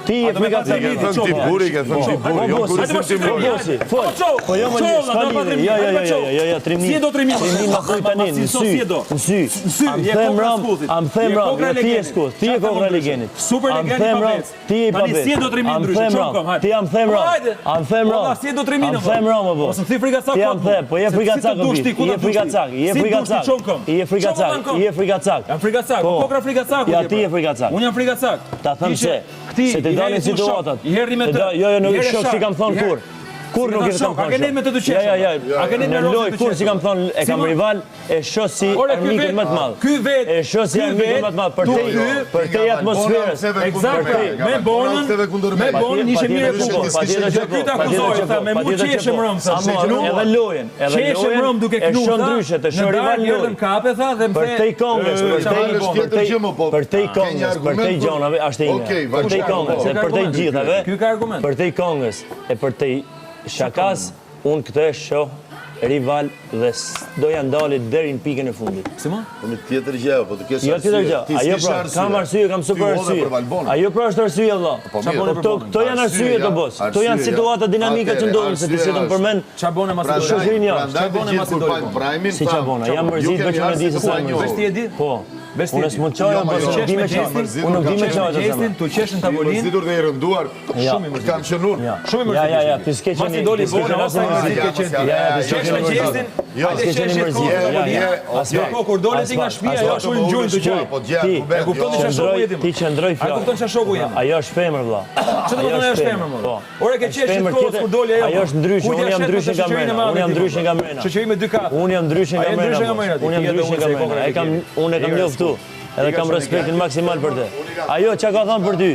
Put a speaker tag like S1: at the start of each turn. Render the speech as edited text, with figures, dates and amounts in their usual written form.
S1: Ti je frikacak.
S2: Ti buri, ke thënë ti buri. Jo kur ti buri.
S1: Po jo më jo, 3.000.
S3: Si do 3.000?
S1: 3.000 ma thuj tani, në sy. Am them ram, ti je skuz, ti je kokë relegenit.
S3: Super legend i papet.
S1: Ti je papet.
S3: Si do 3.000 ndryshe, çon kom, hajde.
S1: Ti am them ram. Am them ram.
S3: Si do 3.000?
S1: Am them ram apo.
S3: Ose ti frikacak.
S1: Ti am them, po je frikacak. Je frikacak.
S3: Jam frikacak, kokra frikacak.
S1: Ja ti je frikacak.
S3: Unë jam frikacak.
S1: Ta them se ti dalin situatat.
S3: I herri me të.
S1: Jo, nuk i shok si kam thonë kur. Kur nuk i kam thonë.
S3: A keni me të dyqeshëm?
S1: Ja. Në loj kur si kam thonë e kam rival, e shoh si armikën më të madh.
S3: Ky vet.
S1: E shoh si armikën më të madh për te atmosferës.
S3: Eksakt. Me bonën ishte mirë kupton.
S1: Patjetër
S3: Ky ta akuzoi tha me mu qeshëm rëm sa.
S1: Edhe lojen.
S3: Qeshëm rëm duke knu.
S1: E shoh ndryshe, të shoh rival
S3: lojën kape tha dhe më
S1: për te kongës, për te kongës, për te gjonave, ashtu ime. Për te kongës, për te gjithave.
S3: Ky ka argument.
S1: Për te kongës e për te shakas, unë këtë e shoh rival dhe doja ndalit deri në pikën e fundit.
S3: Si më?
S2: Në tjetër gjë, po të kesh arsye.
S1: Jo tjetër gjë. Ajo pra, kam arsye, kam super arsye. Ajo pra është arsye valla. Këto janë arsye të bos. Këto janë situata dinamike që ndodhin se ti si të përmend.
S3: Çabone mas
S1: shoqërinë.
S2: Çabone mas do.
S1: Si çabona, jam mërzit veç më di se sa një.
S3: Vesh ti e di?
S1: Po. Unë s'mund çoja, po nuk di me çfarë. Unë nuk di me çfarë.
S3: Gjestin, tu qesh në tavolinë.
S2: Mërzitur dhe i rënduar. Shumë i mërzitur. Kam qenur.
S3: Shumë i mërzitur.
S1: Ja, ti s'ke qenë.
S3: Masi doli bona, ose ke qenë.
S1: Ja,
S3: qesh me gjestin.
S1: s'ke qenë mërzit.
S3: Jo, kur dole ti nga shtëpia, ajo ashtu në gjujnë të gjë. E kupton se shoku jeti.
S1: Ti qëndroj
S3: fjalë. A kupton se shoku jam?
S1: Ajo është femër vëlla.
S3: Çfarë do të thonë ajo është femër më? Ore ke qesh kohës kur doli ajo.
S1: Ajo është ndryshe, unë jam ndryshe nga Mrena. Unë jam ndryshe nga Mrena.
S3: Shoqëri me 2 katë.
S1: Unë jam ndryshe nga Mrena. Unë jam ndryshe nga Mrena. Unë e kam njoftu. Edhe kam respektin maksimal për te. Ajo që ka thënë për ty,